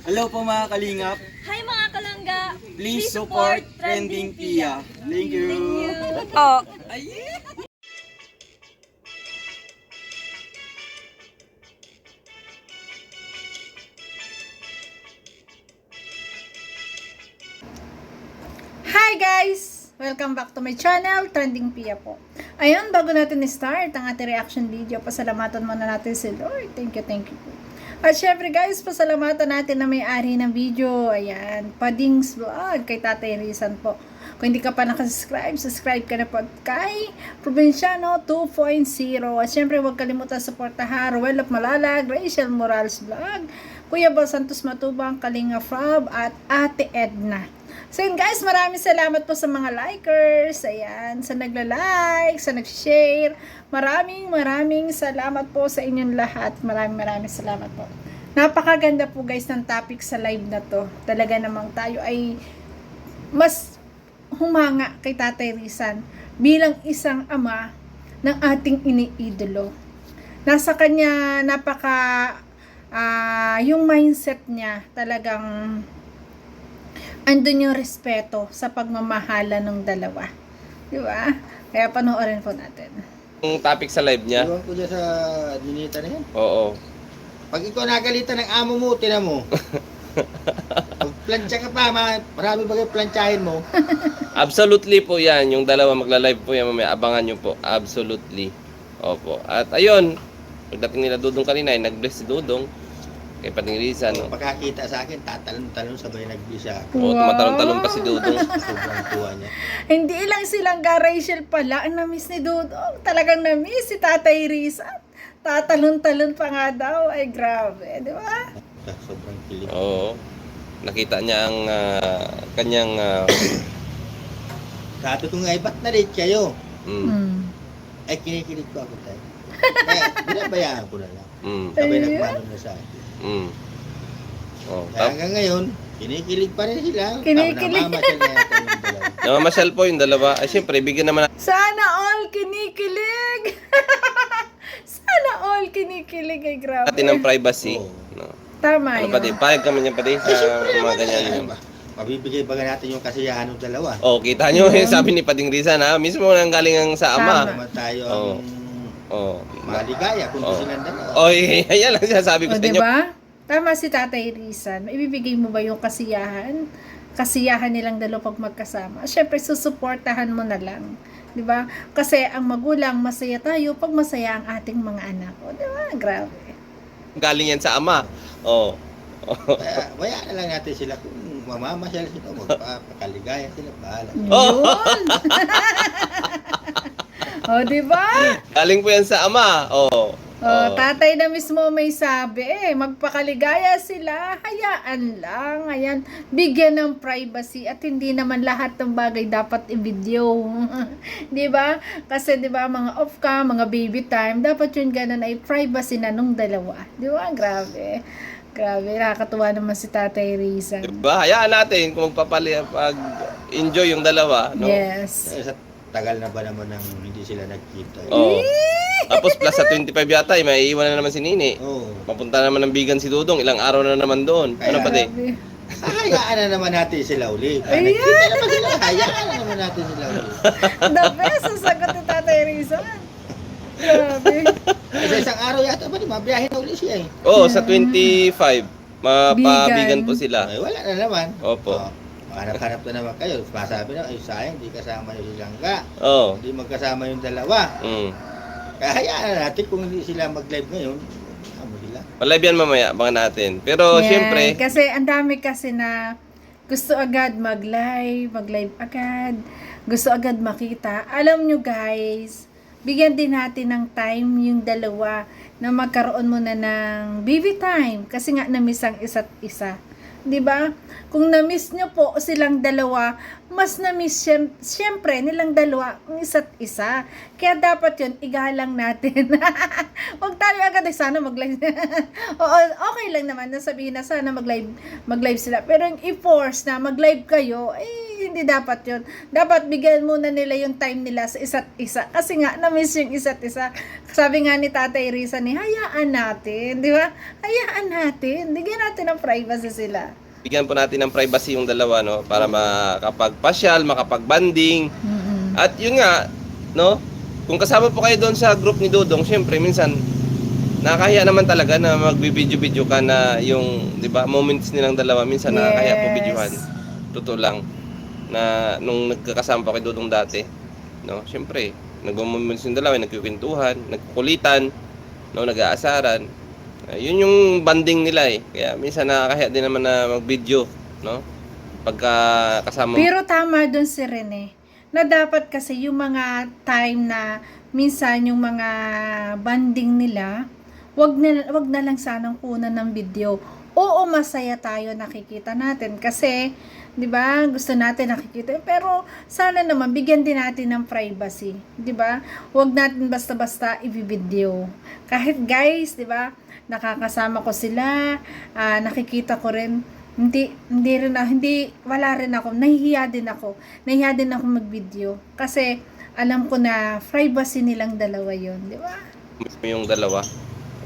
Hello po mga kalingap. Hi mga kalangga! Please support Trending Pia. Thank you. Oh. Ay! Hi guys! Welcome back to my channel, Trending Pia po. Ayun, bago natin i-start ang ating reaction video, pasalamatan muna natin si Lord. Thank you po. At syempre guys, pasalamatan natin na may-ari ng video. Ayan, Padings Vlog kay Tatay Rizan po. Kung hindi ka pa nakasubscribe, subscribe ka na po kay Provinciano 2.0. At syempre, huwag kalimutan suportahan Ruel of Malalag, Rachel Morales Vlog, Kuya Bal Santos Matubang, Kalinga Frab, at Ate Edna. So yun guys, maraming salamat po sa mga likers, ayan, sa nagla-like, sa nag-share. Maraming salamat po sa inyong lahat. Maraming salamat po. Napakaganda po guys ng topic sa live na to. Talaga namang tayo ay mas humanga kay Tatay Rizan bilang isang ama ng ating iniidolo. Nasa kanya yung mindset niya talagang andun yung respeto sa pagmamahala ng dalawa. Di ba? Kaya panoorin po natin. Yung topic sa live niya? Iwan ko dyan sa dinita na yan. Oo. Pag ikaw nakalitan ng amo mo, tinan mo. Pag plancha ka pa, marami ba kayo planchahin mo? Absolutely po yan. Yung dalawa magla-live po yan mamaya. Abangan nyo po. Absolutely. Opo. At ayun, pagdating nila Dudong kanina, nag-bless si Dudong kay Pading Rizan. No? Pagkakita sa akin, tatalon-talon sabay nagbisa. Oo, tumatalon-talon pa si Dudong. Sobrang tuwa niya. Hindi lang silang Rachel pala ang na-miss ni Dudong. Talagang na-miss si Tatay Rizan. Tatalon-talon pa nga daw. Ay, grabe. Di ba? Sobrang kilig. Oo. Nakita niya ang kanyang... Sabi ko nga, ba't na-rate kayo? Ay, kinikilig ko ako tayo. Kaya, binabayaan ko na lang. Sabay nagmano na sa akin. Oh, Kaya hanggang ngayon, kinikilig pa rin sila. Kinikilig. Namamasyal na yata yung dalawa. namamasyal po yung dalawa. Ay, siyempre, bigyan naman Sana all kinikilig. Sana all kinikilig. Ay, grabe. natin ng privacy. Oo. No. Tama Ano yun. pa din? Payag kami niya pa din sa mga ganyan. Mabibigay ba natin yung kasiyahan ng dalawa? Oh, kita nyo yung sabi ni Pading Rizan ha. Mismo nang galing ang sa ama. Naman tayo Oo. ang Oh. maligaya kung Oo. silang dalawa. Oh, yan lang sinasabi ko O, sa inyo. diba? Tama si Tatay Rizan. Ibibigay mo ba yung kasiyahan? Kasiyahan nilang dalawa pag magkasama. Siyempre, susuportahan mo na lang. Diba? Kasi ang magulang, masaya tayo pag masaya ang ating mga anak. O, diba? Grabe. Galing yan sa ama. Oh. Kaya, waya na lang natin sila kung mamamasyal sila, magpapakaligaya sila, bahala. Yun! O, diba? Galing po yan sa ama. Oh. Tatay na mismo may sabi magpakaligaya sila, hayaan lang, ayan, bigyan ng privacy at hindi naman lahat ng bagay dapat i-video. 'Di ba? Kasi 'di ba mga off ka, mga baby time, dapat yun ganun ay privacy na nung dalawa. 'Di ba? Grabe. Grabe, nakakatuwa naman si Tatay Rizan. Diba? Hayaan natin kung pag-enjoy yung dalawa. No? Yes. Sa tagal na ba naman nang hindi sila nagkita? Oh. Tapos plus sa 25 yata, may iiwan na naman si Nini. Oo. Papunta naman ng bigan si Dudong. Ilang araw na naman doon. Ano pa din? Grabe. Hayaan na naman natin sila uli. Ayan. Nagkita naman sila, hayaan na naman natin sila uli. The best ang sagot ni Tatay Rizan. Grabe. Kasi isang araw yata ba, mabiyahe na uli siya eh. Oo, sa 25. Mapabigan po sila. Ay, wala na naman. Opo. Hanap-hanap na naman kayo. Masabi na, ay sayang, hindi kasama yung Langga. Oo. Hindi magkasama yung dalawa. Kaya hayaan na natin kung hindi sila mag-live ngayon. Ano sila? Malive yan mamaya, abangan natin. Pero Yan, syempre, kasi ang dami kasi na gusto agad mag-live agad, gusto agad makita. Alam nyo guys, bigyan din natin ng time yung dalawa na magkaroon muna ng baby time kasi nga na-miss ang isa't isa. 'Di ba? Kung na-miss nyo po silang dalawa, mas na-miss siyempre nilang dalawa ang isa't isa. Kaya dapat yun, igalang natin. Huwag tayo agad sana mag-live. Oo, okay lang naman na sabihin na sana mag-live sila. Pero yung i-force na mag-live kayo, hindi dapat yun. Dapat bigyan muna nila yung time nila sa isa't isa. Kasi nga, na-miss yung isa't isa. Sabi nga ni Tatay Risa hayaan natin, di ba? Hayaan natin. Bigyan natin ng privacy sila. Bigyan po natin ng privacy yung dalawa, no? Para makapagpasyal, makapag-banding. At yun nga, no? Kung kasama po kayo doon sa group ni Dudong, syempre, minsan, nakakahiya naman talaga na magbibideo-video ka na yung, di ba, moments nilang dalawa. Minsan nakakahiya po videohan. Totoo lang. Na nung nagkakasama pa kay Dudong dati, no? Syempre, nag-moments yung dalawa, nagkukwentuhan, nagkukulitan, no? Nag-aasaran. Yun yung banding nila eh. Kaya minsan nakakahiya din naman na mag-video, no? Pagka kasama. Pero tama dun si Rene, na dapat kasi yung mga time na minsan yung mga banding nila, wag na lang sanang kunan ng video. Oo, masaya tayo nakikita natin kasi 'di ba? Gusto natin nakikita, pero sana naman bigyan din natin ng privacy, 'di ba? Wag natin basta-basta i-video. Kahit guys, 'di ba? Nakakasama ko sila, nakikita ko rin wala rin ako, nahihiya din ako mag-video kasi alam ko na privacy nilang dalawa 'yon, 'di ba? Yung dalawa.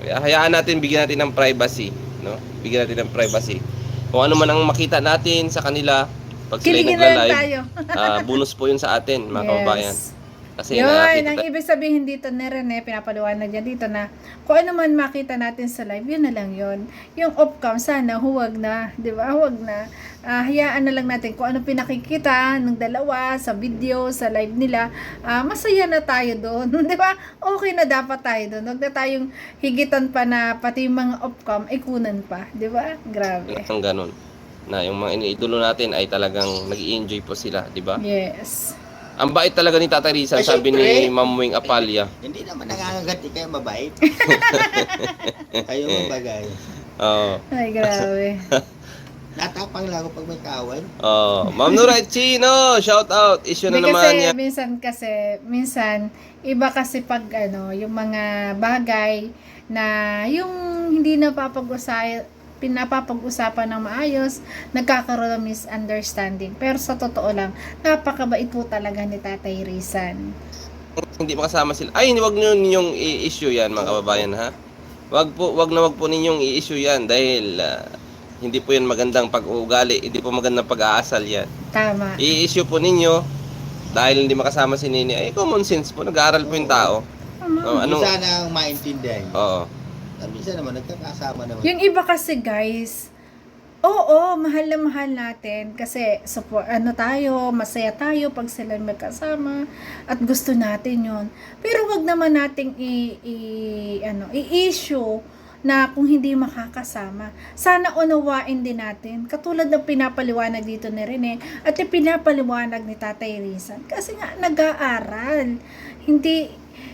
Kaya hayaan natin, bigyan natin ng privacy, no? Bigyan natin ng privacy. Kung ano man ang makita natin sa kanila pag sila Kiligin na lang nagla-live, tayo. bonus po yun sa atin, mga kababayan. Kasi Yun, nakakita ang ibig sabihin dito ni Rene, pinapaliwanag niya dito na kung ano man makita natin sa live, yun na lang yun. Yung off-cam, sana huwag na, di ba? Huwag na. Hayaan na lang natin kung ano pinakikita ng dalawa sa video, sa live nila. Masaya na tayo doon, di ba? Okay na dapat tayo doon. Huwag na tayong higitan pa na pati yung mga off-cam, ikunan pa, di ba? Grabe. ang ganun. Na yung mga iniidolo natin ay talagang nag-i-enjoy po sila, di ba? Yes. Ang bait talaga ni Tatay Rizal, Ay, sabi syempre. ni Ma'am Wing Apalia. Hindi naman nangangagati kayo mabait. Kayo mabagay. Oo. Ay, grabe. Natapang lang ako pag may kaaway. Ma'am Nuray Chino, shout out. Issue na Hindi naman niya. minsan, iba kasi pag yung mga bagay na yung hindi pinapapag-usapan ng maayos, nagkakaroon ng misunderstanding. Pero sa totoo lang, napakabait po talaga ni Tatay Rizal. Hindi makasama sila. Ay, wag niyo ninyong i-issue yan, mga kababayan, ha? Wag po ninyong i-issue yan dahil hindi po yan magandang pag-uugali, hindi po magandang pag-aasal yan. Tama. I-issue po ninyo dahil hindi makasama si Nini. Ay, common sense po, nag-aaral po yung tao. Sana ang maintindihan. Oo. Minsan naman nagkakasama naman. Yung iba kasi guys, oo, mahal na mahal natin kasi tayo, masaya tayo pag sila magkasama at gusto natin yon. Pero wag naman nating i-issue na kung hindi makakasama. Sana unawain din natin. Katulad ng pinapaliwanag dito ni Rene at yung pinapaliwanag ni Tatay Rizal. Kasi nga nag-aaral.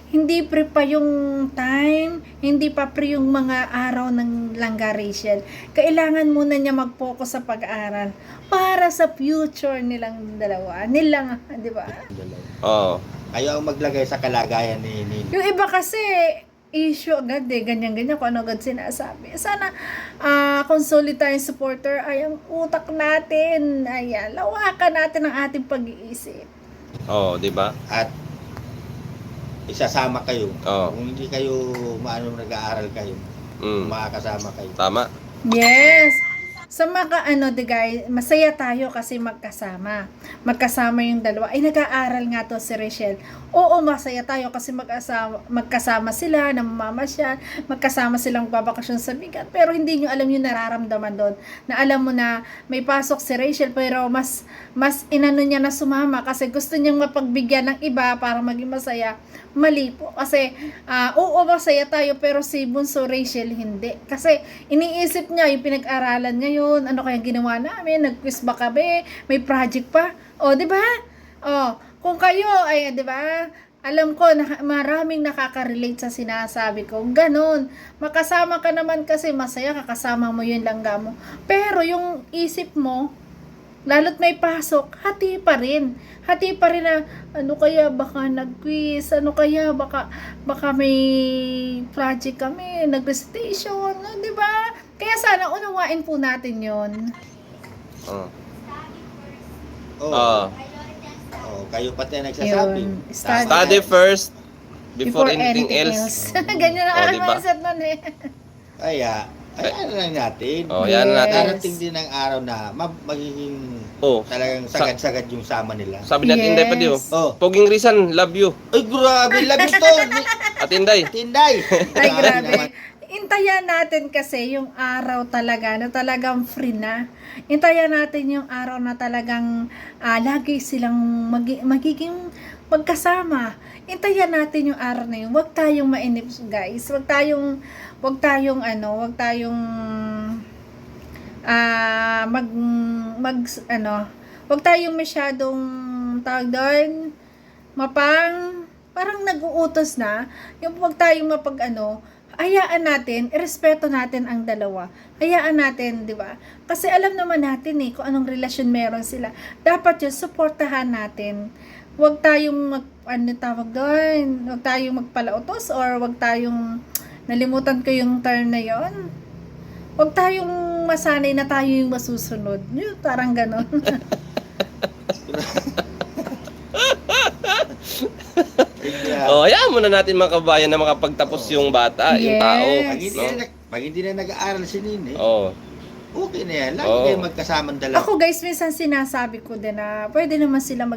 Hindi pre pa yung time, hindi pa pre yung mga araw ng langga Rachel. Kailangan muna niya mag-focus sa pag-aaral para sa future nilang dalawa. Di ba? Oo. Kayo ang maglagay sa kalagayan ni Yung iba kasi, issue agad ganyan-ganyan kung ano agad sinasabi. Sana, kung solid tayong supporter, ay ang utak natin, ayan, lawakan natin ang ating pag-iisip. Oo, di ba? At isasama kayo. Oo. Kung hindi kayo nag-aaral kayo, makakasama kayo. Tama. Yes. Sa mga guys, masaya tayo kasi magkasama. Magkasama yung dalawa. Ay, nag-aaral nga to si Rachel. Oo, masaya tayo kasi magkasama sila, namamasyal, magkasama silang babakasyon sa bigat. Pero hindi nyo alam yung nararamdaman doon. Na alam mo na may pasok si Rachel pero mas inano niya na sumama kasi gusto niyang mapagbigyan ng iba para maging masaya. Mali po. Kasi, oo, masaya tayo pero si Bunso Rachel hindi. Kasi iniisip niya yung pinag-aralan ngayon, ano kaya ginawa namin, nag-quiz ba kami, may project pa. O, di ba? O, kung kayo, ay, di ba? Alam ko, maraming nakaka-relate sa sinasabi ko. Ganon. Makasama ka naman kasi masaya, kakasama mo yung langga mo. Pero yung isip mo, lalo't may pasok, hati pa rin. Hati pa rin na, ano kaya, baka nag-quiz, ano kaya, baka may project kami, nag-recitation, di ba? Kaya sana unawain po natin yon. Oh. Oh, kayo pati ang nagsasabi. Yun. Tama Study yan. first before anything else. Ganyan ang Oh, aking diba? mindset nun eh. Kaya, ayan lang natin. Oh, yan na natin. Darating din ang araw na magiging Oh. talagang sagad-sagad yung sama nila. Sabi natin Inday pa di oh. Oh. Poging Rizan, love you. Ay, grabe, labis to. At Inday. Tinday. Ay, grabe. Intayan natin kasi yung araw talaga na talagang free na. Intayan natin yung araw na talagang lagi silang magiging magkasama. Intayan natin yung araw na yun. Huwag tayong mainip, guys. Huwag tayong huwag tayong masyadong tawag doon, parang nag-uutos na. Yung huwag tayong hayaan natin, irespeto natin ang dalawa. Hayaan natin, di ba? Kasi alam naman natin kung anong relasyon meron sila. Dapat yun, suportahan natin. Huwag tayong huwag tayong magpalautos or huwag tayong, nalimutan ko yung term na yon. Huwag tayong masanay na tayo yung masusunod. Yun, parang ganon. Oh, hayaan muna natin mga kabayan na makapagtapos yung bata, yung Yes. tao. Pag hindi na nag-aaral si Nini, Oh. okay na yan. Lagi Oo. kayo magkasamang dalawa. Ako guys, minsan sinasabi ko din na pwede naman sila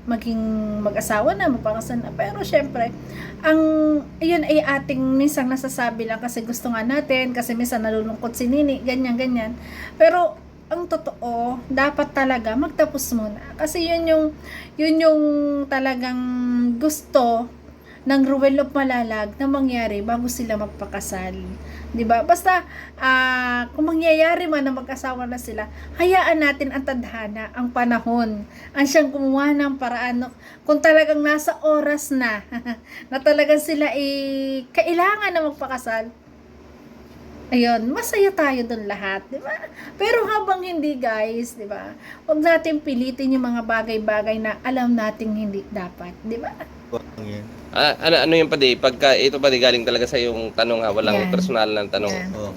maging mag-asawa na, magpakasal na. Pero syempre, yun ay ating minsan nasasabi lang kasi gusto nga natin, kasi minsan nalulungkot si Nini, ganyan. Pero ang totoo, dapat talaga magtapos muna. Kasi yun yung talagang gusto ng Ruel of Malalag na mangyari bago sila magpakasal. 'Di ba? Basta kung mangyayari man na mag-asawa na sila, hayaan natin ang tadhana, ang panahon, ang siyang gumawa ng paraan kung talagang nasa oras na na talagang sila kailangan na magpakasal. Ayun, masaya tayo doon lahat, 'di ba? Pero habang hindi, guys, 'di ba? Huwag natin pilitin yung mga bagay-bagay na alam nating hindi dapat, 'di ba? Yan. Ano yung padi? Pagka ito padi galing talaga sa yung tanong ha, walang Yan. personal na tanong. Yan. Oh.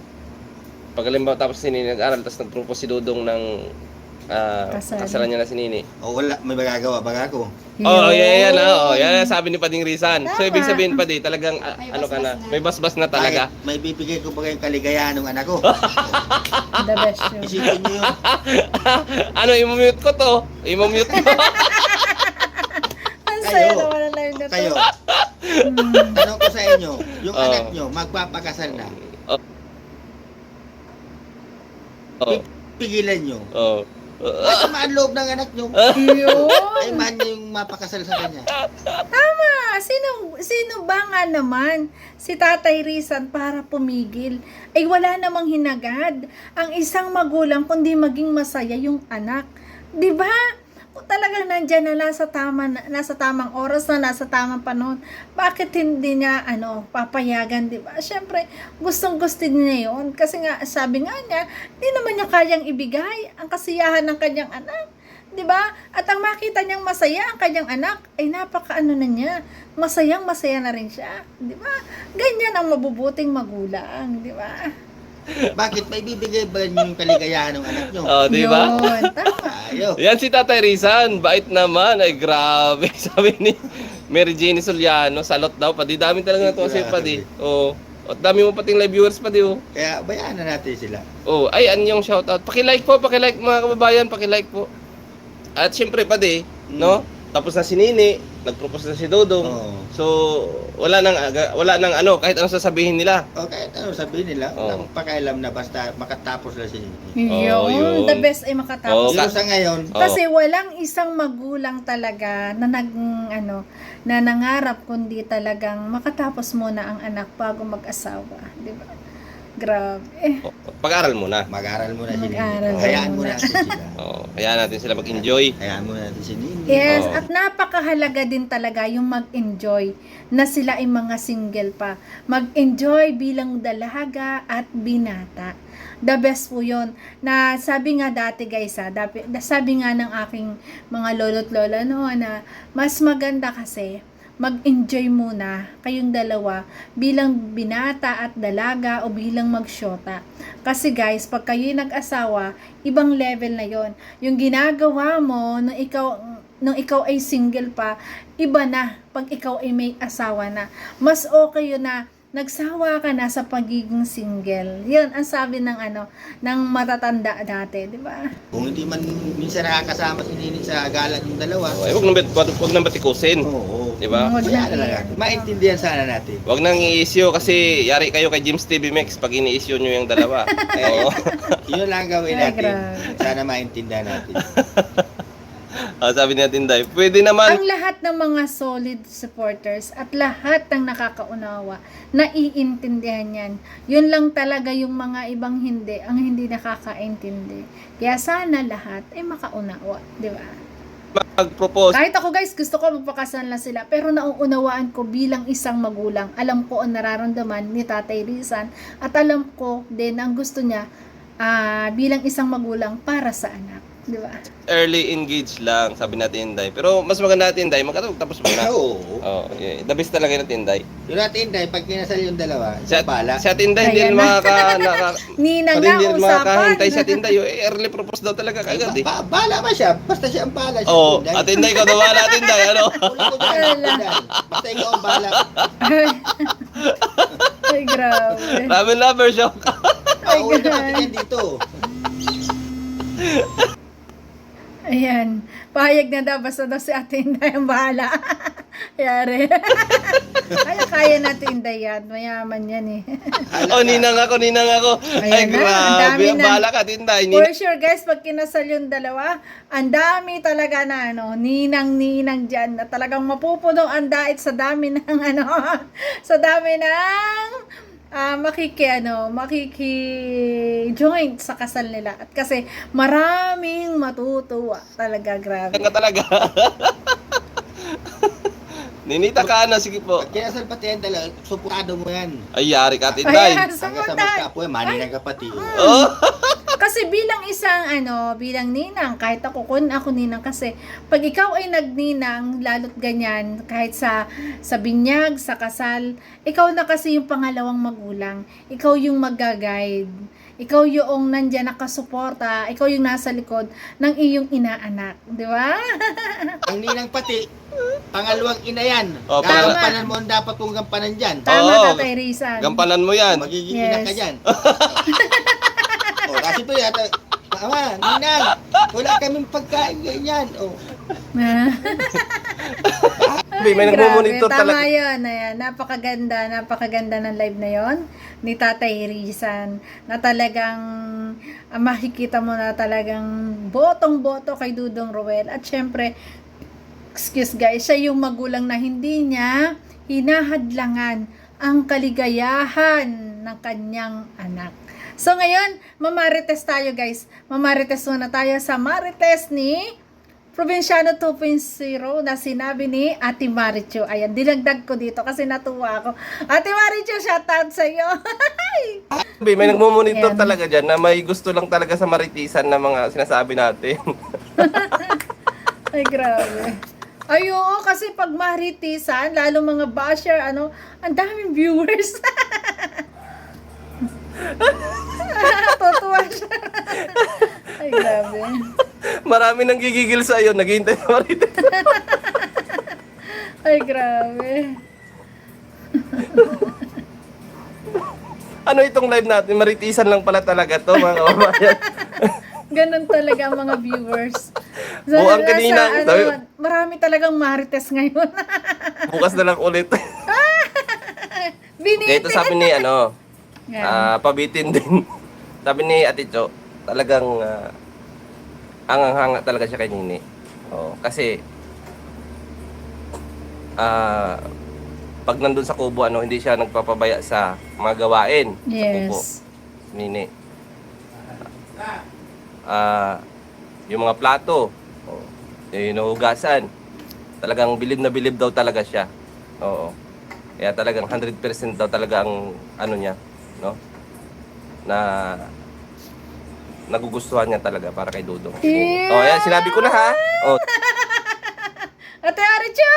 Pag alimbawa tapos si Nini nag-aral tapos nag-propose si Dudong ng kasalan niya na si Nini. Oh, wala. May magagawa ba ako? Oh, Yun. yan sabi ni Pading Rizan. So Tama. ibig sabihin padi talagang ano ka na, may basbas na talaga. Bakit? May bibigay ko ba kayong kaligayahan ng anak ko? The best yun. Isipin niyo yun. Ano, i-mute ko to. I-mute ko. Ang Kayo. saya naman ang live na to. Kayo. Tanong ko sa inyo, yung Oh. anak nyo, magpapakasal na. Oh. Pigilan nyo. Oh. Masama ang loob ng anak nyo. Yun. Ay, man nyo yung mapakasal sa kanya. Tama. Sino ba nga naman si Tatay Rizan para pumigil? Ay wala namang hinagad ang isang magulang kundi maging masaya yung anak. 'Di ba? Kung talagang nandiyan na nasa tamang oras na, nasa tamang panahon, bakit hindi niya papayagan, 'di ba? Syempre, gustong-gusto niya 'yon kasi nga sabi nga niya, hindi naman niya kayang ibigay ang kasiyahan ng kanyang anak. 'Di ba? At ang makita niyang masaya ang kanyang anak, ay napakaano na niya. Masayang-masaya na rin siya, 'di ba? Ganyan ang mabubuting magulang, 'di ba? Bakit may bibigay ba nyo yung kaligayahan ng anak nyo? Oh, di ba? Yun, tama. Ayo. Yan si Tatay Rizan, bait naman. Ay, grabe. Sabi ni Mary Jane Soliano, salot daw. Padi, dami talaga natuwa sa'yo, Padi. Oh. At dami mo pating live viewers, Padi. Oh. Kaya bayaan na natin sila. Oh, ay, anyong shoutout. Pakilike po, pakilike mga kababayan, pakilike po. At syempre, Padi, no? Tapos na si Nini, nag-propose na si Dodong. Oo. So, wala nang kahit anong sasabihin nila. O kahit ano sabihin nila, walang pakialam na basta makatapos lang si Nini. Yun, yun. the best ay makatapos. Oh, Pero sa ngayon, Kasi walang isang magulang talaga na na nangarap kundi talagang makatapos muna ang anak bago mag-asawa, 'di ba? Grabe. Pag-aral muna. mag-aral muna si Nini. Mag-aral Hayaan muna. muna natin sila. Oh, hayaan natin sila mag-enjoy. Hayaan muna natin si Nini. Yes, Oo. at napakahalaga din talaga yung mag-enjoy na sila ay mga single pa. Mag-enjoy bilang dalaga at binata. The best po yun. Na sabi nga dati guys, sabi nga ng aking mga lolo't lola na mas maganda kasi mag-enjoy muna kayong dalawa bilang binata at dalaga o bilang magsyota. Kasi guys, pag kayo'y nag-asawa, ibang level na yon. Yung ginagawa mo nung ikaw ay single pa, iba na pag ikaw ay may asawa na. Mas okay yun na nagsawa ka na sa pagiging single. Yun ang sabi ng ng matatanda dati, di ba? Kung hindi man minsan nakakasama si Nini sa gala ng dalawa. Ay, wag nang batikusin. Oo. Di ba? Huwag Kaya na talaga. yan. Maintindihan sana natin. Wag nang i-issue kasi yari kayo kay James TV Max pag ini-issue nyo yung dalawa. Oo. Yun lang gawin Ay, natin. grabe. Sana maintindihan natin. Sabi natin, Day, pwede naman. Ang lahat ng mga solid supporters at lahat ng nakakaunawa, naiintindihan yan. Yun lang talaga yung mga ibang hindi, ang hindi nakakaintindi. Kaya sana lahat ay makaunawa, di ba? Mag-propose. Kahit ako guys, gusto ko magpakasal na sila, pero nauunawaan ko bilang isang magulang. Alam ko ang nararamdaman ni Tatay Rizan at alam ko din ang gusto niya bilang isang magulang para sa anak. Di ba? Early engage lang, sabi natin, Day. Pero mas maganda natin, Day, magkatapos muna. Oo. Oh, yeah. The best talaga natin, Day. Yung natin, dahil pag kinasal yung dalawa, Sa bala. atin, Day, hindi Ayan rin na. hindi Ninang na rin usapan. makakahintay sa atin, Day. Early propose daw talaga kagad, eh. Bala ba siya? Basta siya ang bala. Oo, atin, Day, ikaw daw wala natin, Day, ano? Basta ikaw ang bala. Ay, grabe. Ramen lover show. Ay, Ako na grabe. patingin dito. Ayan. Pahayag na daw. Basta daw si Ate Inday ang bahala. Yari. Kaya natin Inday yan. Mayaman yan eh. Oh, ninang ako. Ay, Ayan na, ang grabe. dami Ang na. bahala ka, Tinday. For sure guys, pag kinasal yung dalawa, ang dami talaga na ninang dyan na talagang mapupuno ang dait sa dami ng sa dami ng makiki-joint sa kasal nila. At kasi maraming matutuwa. Talaga, grabe. Ka talaga. Ninita ka na, sige po. Pag kinasal pati yan talaga, supurado mo yan. Ay, yari ka, Tinday. Ayan, Hanggang sa sumundan. magkapo yan, maninang ka pati. Oh. Kasi bilang isang bilang ninang, kahit ako kun ako ninang kasi pag ikaw ay nagninang, lalo't ganyan, kahit sa binyag, sa kasal, ikaw na kasi yung pangalawang magulang. Ikaw yung mag-guide. Ikaw yung nandiyan nakasuporta, ikaw yung nasa likod ng iyong inaanak, di ba? Ang ninang pati, pangalawang ina yan. Oh, Gagampanan mo ang dapat kong gampanan dyan. Tama, Oo. Tatay Rizan. Gampanan mo yan. Magiging ina ka Yes. dyan. Kasi ito yata, Mama, ninang, wala kaming pagkain ganyan. May nagmumonitor Tama talaga. yun. Ayan, napakaganda ng live na yon ni Tatay Rizan na talagang makikita mo na talagang botong-boto kay Dudong Roel. At syempre, excuse guys, siya yung magulang na hindi niya hinahadlangan ang kaligayahan ng kanyang anak. So ngayon, mamarites tayo guys. Mamarites muna tayo sa marites ni Provinciano 2.0 na sinabi ni Ate Marichu. Ayan, dinagdag ko dito kasi natuwa ako. Ate Marichu, shoutout sa iyo. May nagmumonitor Ayan. talaga dyan na may gusto lang talaga sa maritisan na mga sinasabi natin. Ay, grabe. Ay, oo, kasi pag maritisan, lalo mga basher, ang daming viewers. Tutuwa siya. Ay, grabe. Marami nang gigigil sa iyo, naghihintay sa marites. Ay, grabe. Ano itong live natin? Maritisan lang pala talaga to, mga kababayan. Ganon talaga ang mga viewers. Buang kanina, sabi- marami talagang marites ngayon. Bukas na lang ulit. Biniti. Dito sabi ni Yan. pabitin din. Sabi ni Ate Cho, talagang angang-hanga talaga siya kay Nini. Oh, kasi pag nandun sa kubo, hindi siya nagpapabaya sa mga gawain sa kubo. Yes. Nini. Yung mga plato, yung hinuhugasan, talagang bilib na bilib daw talaga siya. Oo. Kaya talagang 100% daw talaga ang niya, no? Na nagugustuhan niya talaga para kay Dudong. Yeah. Oh, ayan, sinabi ko na ha. Oh, Ate Aricho!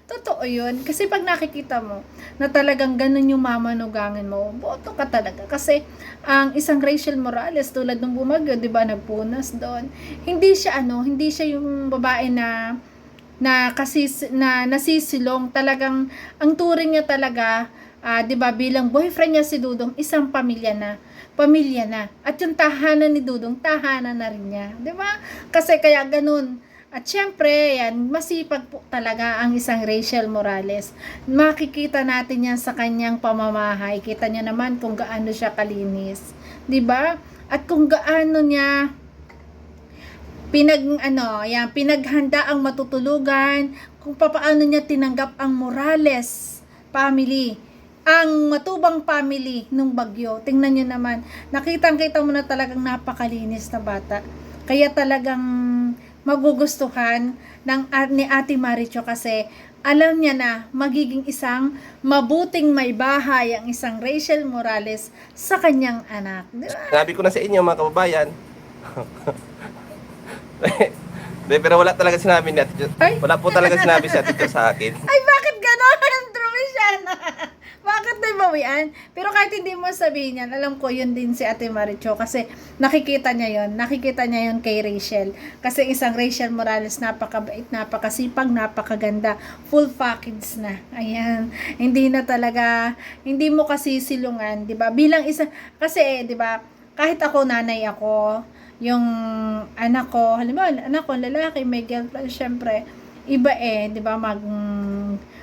Totoo yun. Kasi pag nakikita mo na talagang ganun yung mamanugangan mo, boto ka talaga. Kasi ang isang Rachel Morales, tulad ng bumagyo, di ba, nagpunas doon. Hindi siya yung babae na nasisilong. Talagang, ang turing niya talaga, 'di ba, bilang boyfriend niya si Dudong, isang pamilya na. At yung tahanan ni Dudong, tahanan na rin niya, 'di ba? Kasi kaya ganun. At syempre, yan, masipag po talaga ang isang Rachel Morales. Makikita natin yan sa kanyang pamamahay. Kita niyo naman kung gaano siya kalinis, 'di ba? At kung gaano niya pinaghanda ang matutulugan, kung paano niya tinanggap ang Morales family, ang matubang family nung bagyo. Tingnan nyo naman, nakita mo na talagang napakalinis na bata. Kaya talagang magugustuhan ni Ate Maricho kasi alam niya na magiging isang mabuting may bahay ang isang Rachel Morales sa kanyang anak. Diba? Sabi ko na sa inyo mga kababayan. Pero wala talaga sinabi ni Ate Jo. Wala po talaga sinabi si Ate Jo sa akin. Ay, bakit gano'n? Trovisyana. Bakit may bawian? Pero kahit hindi mo sabihin yan, alam ko yun din si Ate Maricho kasi nakikita niya yun kay Rachel. Kasi isang Rachel Morales, napakabait, napakasipag, napakaganda, full package na. Ayan, hindi mo kasi silungan, 'di ba? Bilang isa kasi, 'di ba? Kahit ako, nanay ako, yung anak ko, halimbawa, anak ko lalaki, may girlfriend, syempre iba 'di ba,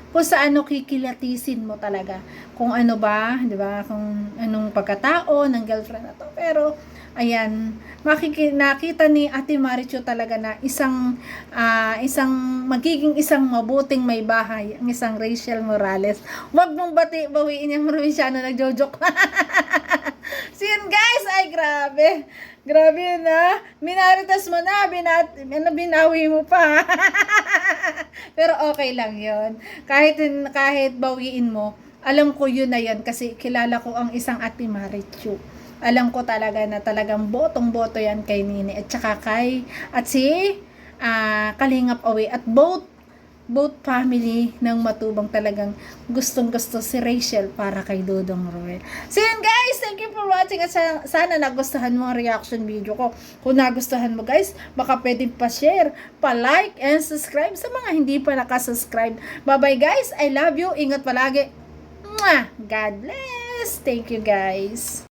kung saan kikilatisin mo talaga. Kung ano ba, 'di ba? Kung anong pagkatao ng girlfriend na to. Pero ayan, nakita ni Ate Maricho talaga na magiging isang mabuting may bahay ang isang Rachel Morales. Wag mong bawiin yung Provinciano, nagjo-joke. So yun guys, ay grabe. Grabe na. Minaritas mo na, binawi mo pa. Pero okay lang yun. Kahit bawiin mo, alam ko yun na yun kasi kilala ko ang isang Ate Maricho. Alam ko talaga na talagang botong-boto yan kay Nini at saka si Kalingap Away at both family ng matubang talagang gustong-gusto si Rachel para kay Dudong Roel. So yun guys, thank you for watching at sana nagustuhan mo ang reaction video ko. Kung nagustuhan mo guys, baka pwedeng pa-share, pa-like, and subscribe sa mga hindi pa nakasubscribe. Bye-bye guys, I love you, ingat palagi. Mwah! God bless! Thank you guys.